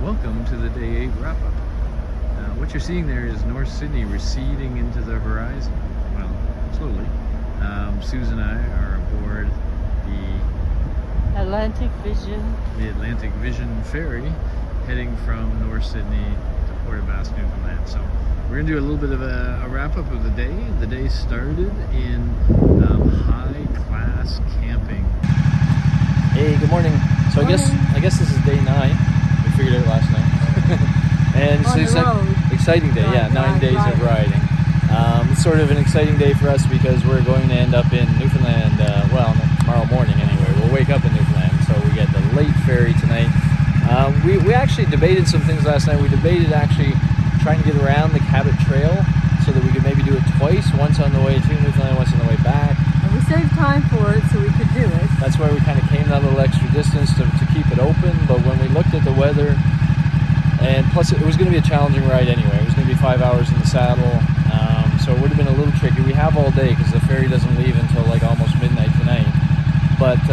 Welcome to the Day 8 wrap-up. What you're seeing there is North Sydney receding into the horizon. Well, slowly. Susan and I are aboard the Atlantic Vision Ferry, heading from North Sydney to Port aux Basques, Newfoundland. So we're going to do a little bit of a wrap-up of the day. The day started in high-class camping. Hey, good morning. So I guess this is day 9. We figured it out last night. And On it's the an road. exciting day. Yeah, 9 days of riding. It's sort of an exciting day for us because we're going to end up in Newfoundland. Tomorrow morning anyway. We'll wake up in Newfoundland, so we get the late ferry tonight. We actually debated some things last night. We debated actually trying to get around the Cabot Trail so that we could maybe do it twice, once on the way to Newfoundland, once on the way back. And we saved time for it so we could do it. That's why we kind of came that little extra distance to keep it open. But when we looked at the weather, and plus it was going to be a challenging ride anyway. It was going to be 5 hours in the saddle, so it would have been a little tricky. We have all day because the ferry doesn't leave until like almost midnight tonight. But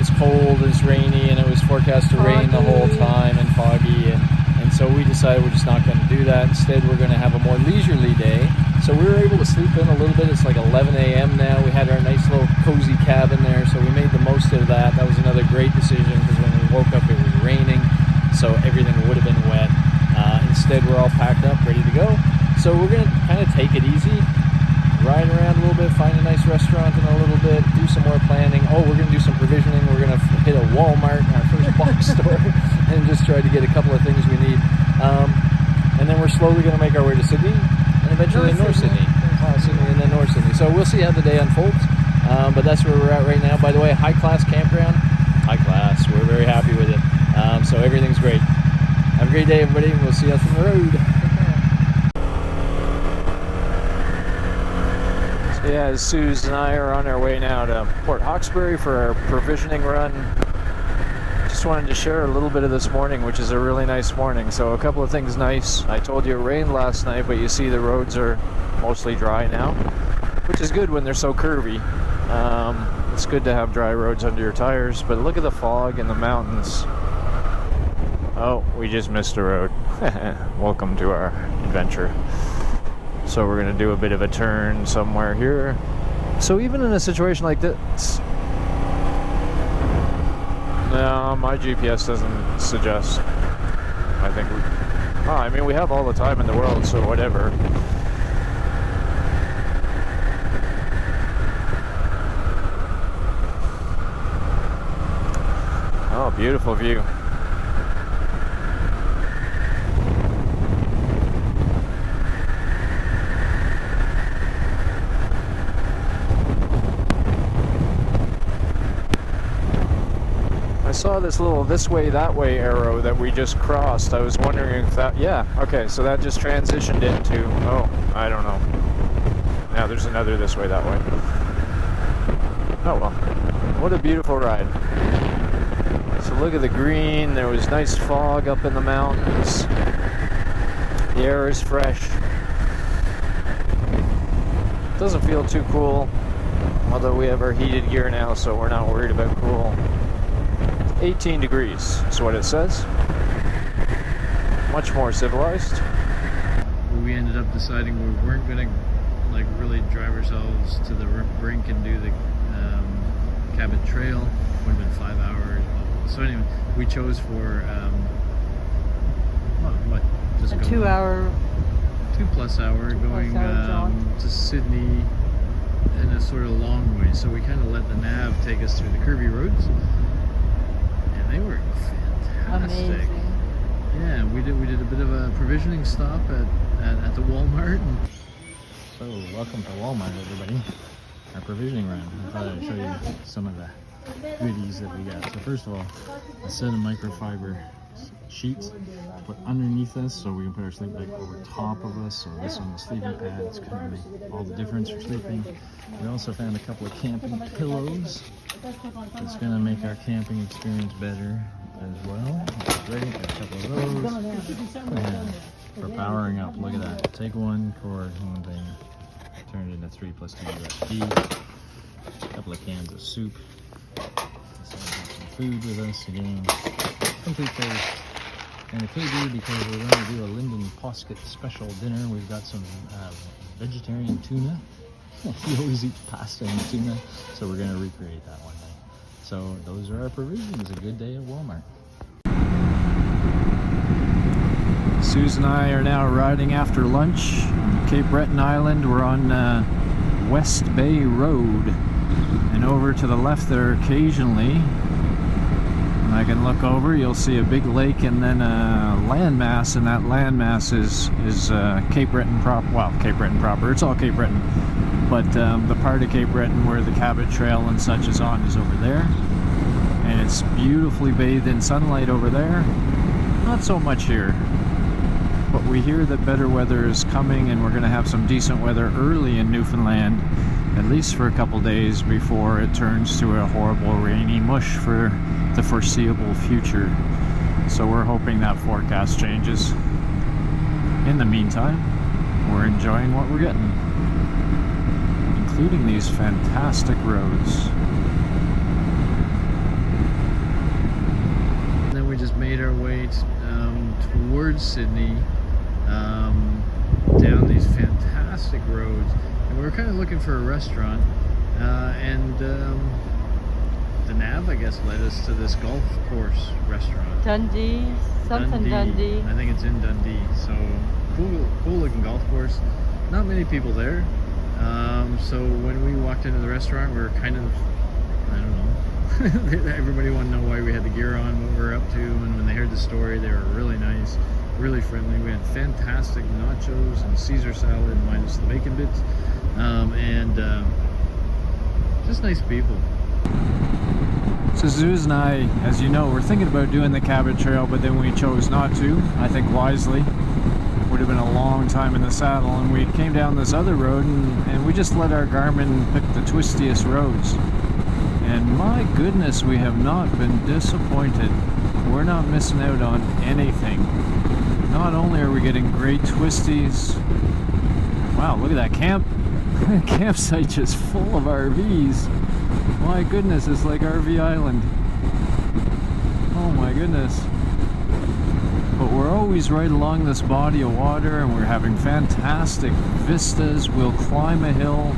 it's cold, it's rainy, and it was forecast to rain the whole time and foggy. And so we decided we're just not going to do that. Instead, we're going to have a more leisurely day. So we were able to sleep in a little bit. It's like 11 a.m. now. We had our nice little cozy cabin there, so we made the most of that. That was another great decision because when we woke up, it was raining, so everything would have been wet. Instead, we're all packed up, ready to go. So we're going to kind of take it easy, ride around a little bit, find a nice restaurant in a little bit, do some more planning. Oh, we're going to do some provisioning. We're going to hit a Walmart, our first box store, and just try to get a couple of things we need. And then we're slowly going to make our way to Sydney, and eventually North Sydney. Sydney and then North Sydney. So we'll see how the day unfolds. But that's where we're at right now. By the way, high-class campground. High class. We're very happy with it. So everything's great. Have a great day, everybody. We'll see you on the road. So yeah, Suze and I are on our way now to Port Hawkesbury for our provisioning run. Just wanted to share a little bit of this morning, which is a really nice morning. So a couple of things nice. I told you it rained last night, but you see the roads are mostly dry now, which is good when they're so curvy. It's good to have dry roads under your tires, but look at the fog in the mountains. Oh, we just missed a road. Welcome to our adventure. So we're going to do a bit of a turn somewhere here. So even in a situation like this, no, my GPS doesn't suggest. I think we have all the time in the world, so whatever. Oh, beautiful view. I saw this little this way, that way arrow that we just crossed. I was wondering if that, yeah, okay, so that just transitioned into, oh, I don't know. Now there's another this way, that way. Oh well, what a beautiful ride. So look at the green, there was nice fog up in the mountains. The air is fresh. Doesn't feel too cool, although we have our heated gear now, so we're not worried about cool. 18 degrees is what it says. Much more civilized. We ended up deciding we weren't going to really drive ourselves to the brink and do the Cabot Trail. Would have been 5 hours. So anyway, we chose for just a 2 hour, 2+ hour going to Sydney in a sort of long way. So we kind of let the nav take us through the curvy roads. They were fantastic. Amazing. Yeah, we did a bit of a provisioning stop at the Walmart. So welcome to Walmart, everybody. Our provisioning run. I thought I'd show you some of the goodies that we got. So first of all, a set of microfiber sheets put underneath us so we can put our sleeping bag over top of us. So this on the sleeping pad, it's kind of make all the difference for sleeping. We also found a couple of camping pillows. It's going to make our camping experience better as well. Ready? Got a couple of those. Yeah. For powering up, look at that. Take one cord, one thing, turn it into 3 + 2 USB. A couple of cans of soup. Some food with us again. Complete those. and a KD because we're going to do a Linden Poskett special dinner. We've got some vegetarian tuna. He always eats pasta and tuna, so we're going to recreate that one day. So those are our provisions. A good day at Walmart. Suze and I are now riding after lunch on Cape Breton Island. We're on West Bay Road, and over to the left there occasionally, when I can look over, you'll see a big lake and then a landmass, and that landmass is Cape Breton proper. Well, Cape Breton proper, it's all Cape Breton, but the part of Cape Breton where the Cabot Trail and such is on is over there, and it's beautifully bathed in sunlight over there. Not so much here, but we hear that better weather is coming, and we're going to have some decent weather early in Newfoundland, at least for a couple days before it turns to a horrible rainy mush for the foreseeable future. So we're hoping that forecast changes. In the meantime, we're enjoying what we're getting, including these fantastic roads. And then we just made our way towards Sydney, down these fantastic roads, and we were kind of looking for a restaurant, and the nav, I guess, led us to this golf course restaurant. Dundee, something Dundee. I think it's in Dundee. So cool looking golf course. Not many people there. So when we walked into the restaurant, we were kind of, I don't know. Everybody wanted to know why we had the gear on, what we were up to, and when they heard the story, they were really nice, really friendly. We had fantastic nachos and Caesar salad minus the bacon bits, and just nice people. So Suze and I, as you know, were thinking about doing the Cabot Trail, but then we chose not to, I think wisely. Would have been a long time in the saddle, and we came down this other road, and we just let our Garmin pick the twistiest roads. And my goodness, we have not been disappointed. We're not missing out on anything. Not only are we getting great twisties, wow, look at that campsite just full of RVs. My goodness, it's like RV Island. Oh my goodness. But we're always right along this body of water, and we're having fantastic vistas. We'll climb a hill,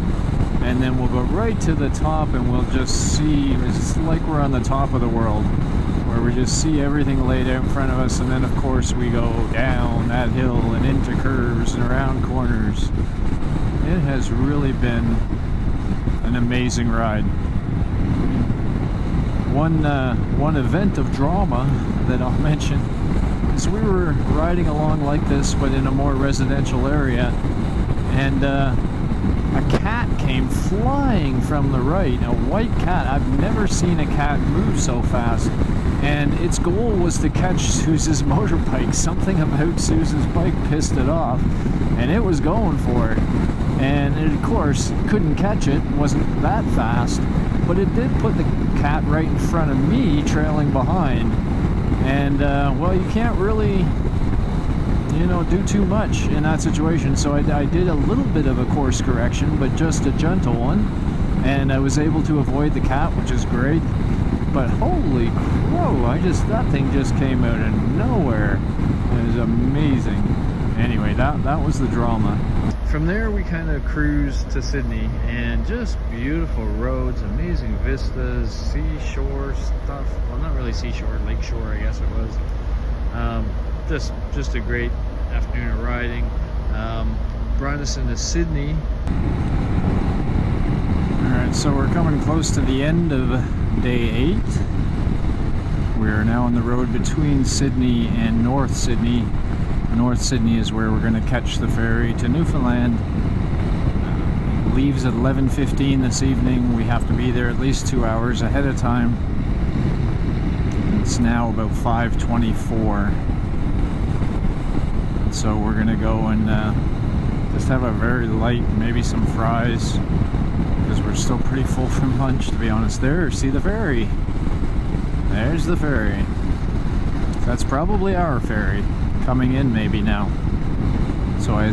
and then we'll go right to the top, and we'll just see, it's like we're on the top of the world, where we just see everything laid out in front of us, and then of course we go down that hill and into curves and around corners. It has really been an amazing ride. One event of drama that I'll mention is we were riding along like this, but in a more residential area, and a cat came flying from the right, a white cat. I've never seen a cat move so fast, and its goal was to catch Suze's motorbike. Something about Suze's bike pissed it off, and it was going for it, and it of course couldn't catch it, wasn't that fast, but it did put the cat right in front of me, trailing behind. And well, you can't really, do too much in that situation. So I did a little bit of a course correction, but just a gentle one, and I was able to avoid the cat, which is great. But holy crow, that thing just came out of nowhere. It was amazing. Anyway, that was the drama. From there, we kind of cruised to Sydney, and just beautiful roads, amazing vistas, seashore stuff. Well, not really seashore, lakeshore, I guess it was. Just a great afternoon of riding. Brought us into Sydney. Alright, so we're coming close to the end of day 8. We are now on the road between Sydney and North Sydney. North Sydney is where we're going to catch the ferry to Newfoundland. Leaves at 11:15 this evening. We have to be there at least 2 hours ahead of time. It's now about 5:24. So we're going to go and just have a very light, maybe some fries, because we're still pretty full from lunch, to be honest. There, see the ferry. There's the ferry. That's probably our ferry. Coming in maybe now. So I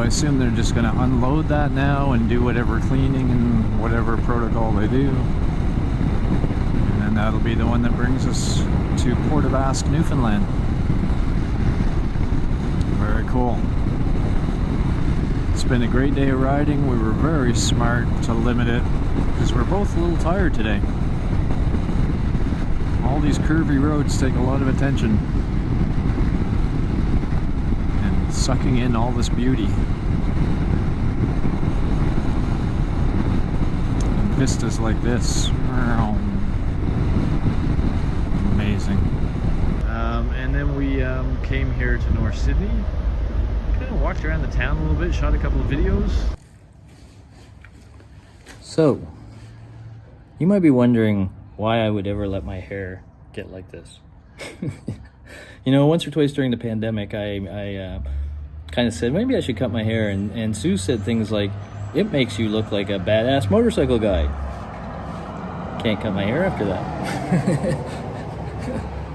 assume they're just going to unload that now and do whatever cleaning and whatever protocol they do. And then and that'll be the one that brings us to Port of Ask, Newfoundland. Very cool. It's been a great day of riding. We were very smart to limit it because we're both a little tired today. All these curvy roads take a lot of attention and sucking in all this beauty. And vistas like this. Amazing. And then we came here to North Sydney. Kind of walked around the town a little bit, shot a couple of videos. So, you might be wondering why I would ever let my hair get like this. You know, once or twice during the pandemic, I kind of said maybe I should cut my hair, and Sue said things like, "It makes you look like a badass motorcycle guy." Can't cut my hair after that.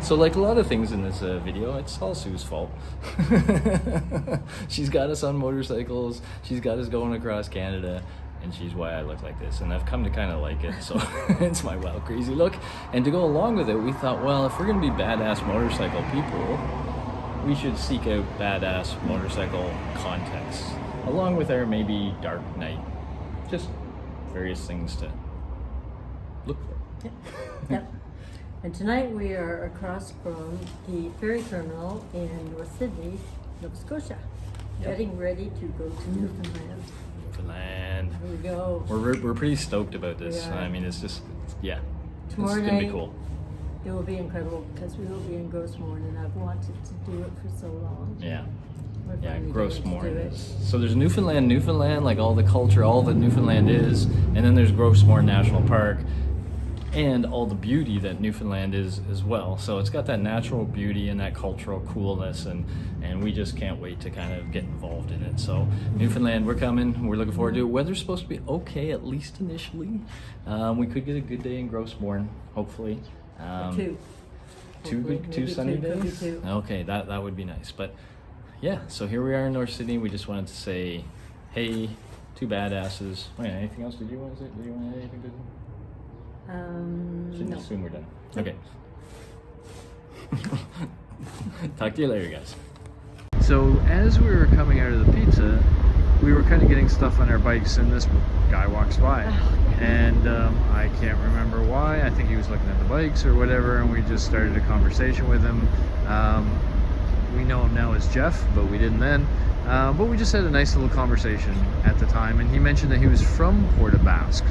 So like a lot of things in this video, it's all Sue's fault. She's got us on motorcycles, she's got us going across Canada, and she's why I look like this. And I've come to kind of like it, so it's my wild crazy look. And to go along with it, we thought, well, if we're gonna be badass motorcycle people, we should seek out badass motorcycle context, along with our maybe dark night, just various things to look for. Yep. And tonight we are across from the ferry terminal in North Sydney, Nova Scotia, getting ready to go to Newfoundland. Newfoundland. Here we go. We're pretty stoked about this. We are. I mean, it's Tomorrow it's gonna be night, cool. it will be incredible because we will be in Grossmorn, and I've wanted to do it for so long. Yeah. We're Yeah, finally Grossmorn getting to do it. is. So there's Newfoundland, like all the culture, all that Newfoundland is, and then there's Grossmorn National Park, and all the beauty that Newfoundland is as well. So it's got that natural beauty and that cultural coolness, and we just can't wait to kind of get involved in it. So Newfoundland, we're coming. We're looking forward to it. Weather's supposed to be okay, at least initially. We could get a good day in Grossmorn, hopefully. Two. Two sunny could be days? two. Okay, that would be nice. But yeah, so here we are in North Sydney. We just wanted to say, hey, two badasses. Wait, anything else? Did you want to say? Did you want to add anything to Shouldn't No. assume we're done. Okay. Talk to you later, guys. So as we were coming out of the pizza, we were kind of getting stuff on our bikes, and this guy walks by, and I can't remember why. I think he was looking at the bikes or whatever, and we just started a conversation with him. We know him now as Jeff, but we didn't then. But we just had a nice little conversation at the time, and he mentioned that he was from Port of Basque.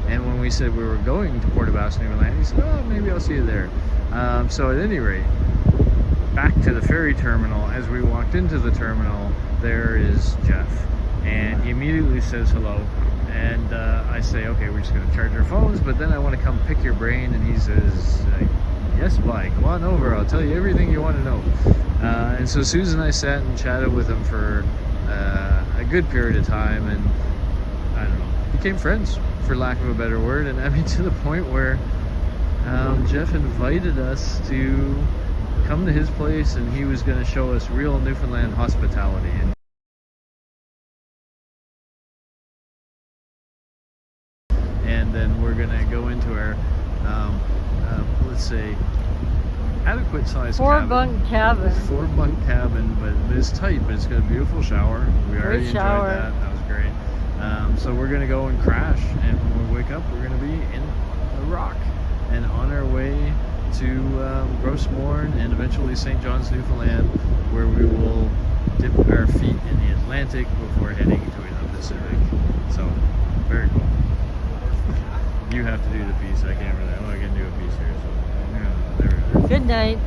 And when we said we were going to Port of Basque, Newfoundland, he said, "Oh, maybe I'll see you there." So at any rate, back to the ferry terminal. As we walked into the terminal, there is Jeff, and he immediately says hello. And I say, "Okay, we're just going to charge our phones, but then I want to come pick your brain." And he says, "Yes, Mike, come on over. I'll tell you everything you want to know." And so Susan and I sat and chatted with him for a good period of time, and I don't know, became friends, for lack of a better word. And I mean, to the point where Jeff invited us to come to his place, and he was going to show us real Newfoundland hospitality. And then we're going to go into our, let's say, adequate size Four-bunk cabin. 4-bunk cabin, but it's tight, but it's got a beautiful shower. We already enjoyed that. That was great. So we're going to go and crash, and when we wake up, we're going to be in a rock and on our way to Grossmorn and eventually St. John's, Newfoundland, where we will dip our feet in the Atlantic before heading to the Pacific. So, very cool. You have to do the piece. I can't really. I can do a piece here. So, yeah, there we go. Good night.